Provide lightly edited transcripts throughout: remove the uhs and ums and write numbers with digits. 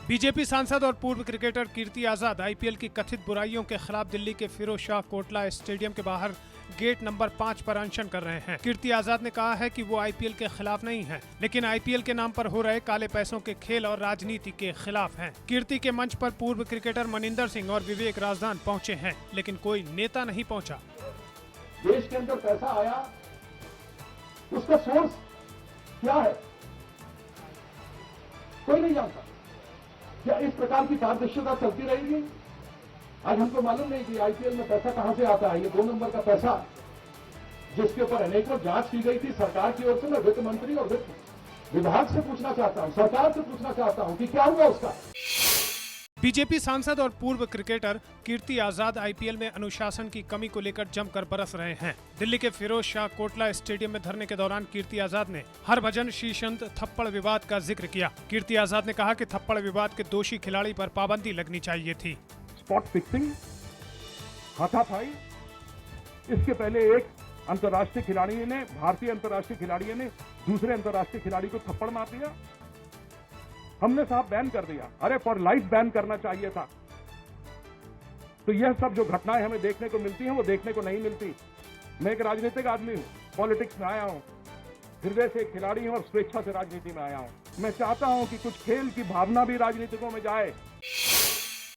BJP सांसद और पूर्व क्रिकेटर कीर्ति आजाद आईपीएल की कथित बुराइयों के खिलाफ दिल्ली के फिरोज शाह कोटला स्टेडियम के बाहर गेट नंबर 5 पर अनशन कर रहे हैं। कीर्ति आजाद ने कहा है कि वो आईपीएल के खिलाफ नहीं है, लेकिन आईपीएल के नाम पर हो रहे काले पैसों के खेल और राजनीति के खिलाफ हैं। कीर्ति के मंच पर पूर्व क्रिकेटर मनिंदर सिंह और विवेक राजदान पहुंचे हैं, लेकिन कोई नेता नहीं पहुंचा। देश के अंदर पैसा आया, उसका सोर्स क्या है कोई नहीं जानता। क्या इस प्रकार की पारदर्शिता चलती रहेगी? आज हमको मालूम नहीं कि आईपीएल में पैसा कहां से आता है। ये 2 नंबर का पैसा जिसके ऊपर अनेकों जांच की गई थी सरकार की ओर से। मैं वित्त मंत्री और वित्त विभाग से पूछना चाहता हूं, सरकार से पूछना चाहता हूं कि क्या हुआ उसका। बीजेपी सांसद और पूर्व क्रिकेटर कीर्ति आजाद आईपीएल में अनुशासन की कमी को लेकर जमकर बरस रहे हैं। दिल्ली के फिरोज शाह कोटला स्टेडियम में धरने के दौरान कीर्ति आजाद ने हरभजन शीशंत थप्पड़ विवाद का जिक्र किया। कीर्ति आजाद ने कहा कि थप्पड़ विवाद के दोषी खिलाड़ी पर पाबंदी लगनी चाहिए थी। स्पॉट फिक्सिंग, हाथापाई, इसके पहले एक अंतर्राष्ट्रीय खिलाड़ी ने, भारतीय अंतर्राष्ट्रीय खिलाड़ी ने दूसरे अंतर्राष्ट्रीय खिलाड़ी को थप्पड़ मार दिया। हमने साहब बैन कर दिया। अरे फॉर लाइफ बैन करना चाहिए था। तो यह सब जो घटनाएं हमें देखने को मिलती हैं वो देखने को नहीं मिलती। मैं एक राजनीतिक आदमी हूं, पॉलिटिक्स में आया हूं, हृदय से एक खिलाड़ी हूं और स्वेच्छा से राजनीति में आया हूं। मैं चाहता हूं कि कुछ खेल की भावना भी राजनीतिकों में जाए।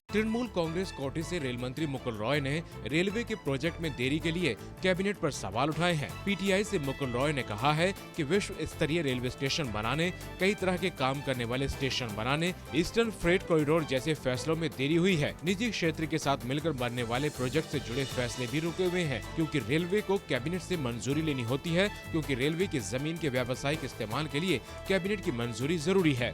तृणमूल कांग्रेस कोटे से रेल मंत्री मुकुल रॉय ने रेलवे के प्रोजेक्ट में देरी के लिए कैबिनेट पर सवाल उठाए हैं। पीटीआई से मुकुल रॉय ने कहा है कि विश्व स्तरीय रेलवे स्टेशन बनाने, कई तरह के काम करने वाले स्टेशन बनाने, ईस्टर्न फ्रेट कॉरिडोर जैसे फैसलों में देरी हुई है। निजी क्षेत्र के साथ मिलकर बनने वाले प्रोजेक्ट से जुड़े फैसले भी रुके हुए हैं, क्योंकि रेलवे को कैबिनेट से मंजूरी लेनी होती है, क्योंकि रेलवे की जमीन के व्यावसायिक इस्तेमाल के लिए कैबिनेट की मंजूरी जरूरी है।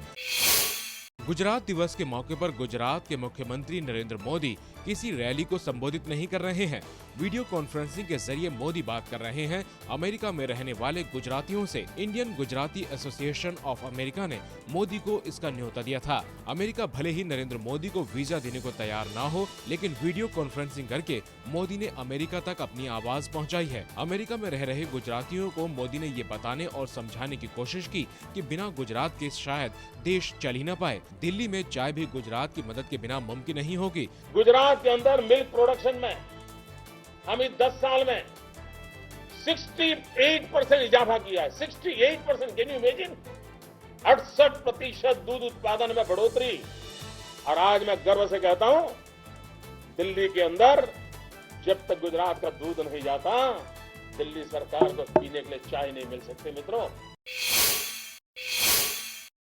गुजरात दिवस के मौके पर गुजरात के मुख्यमंत्री नरेंद्र मोदी किसी रैली को संबोधित नहीं कर रहे हैं। वीडियो कॉन्फ्रेंसिंग के जरिए मोदी बात कर रहे हैं अमेरिका में रहने वाले गुजरातियों से। Indian Gujarati association of America ने मोदी को इसका न्योता दिया था। अमेरिका भले ही नरेंद्र मोदी को वीजा देने को तैयार ना हो, लेकिन वीडियो कॉन्फ्रेंसिंग करके मोदी ने अमेरिका तक अपनी आवाज पहुंचाई है। अमेरिका में रह रहे गुजरातियों को मोदी ने ये बताने और समझाने की कोशिश की कि बिना गुजरात के शायद देश चल ही न पाए। दिल्ली में चाय भी गुजरात की मदद के बिना मुमकिन नहीं होगी। गुजरात के अंदर मिल्क प्रोडक्शन में हम इस 10 साल में 68% इजाफा किया है। 68%, कैन यू इमेजिन? 68% दूध उत्पादन में बढ़ोतरी। और आज मैं गर्व से कहता हूं, दिल्ली के अंदर जब तक गुजरात का दूध नहीं जाता, दिल्ली सरकार को पीने के लिए चाय नहीं मिल सकती। मित्रों,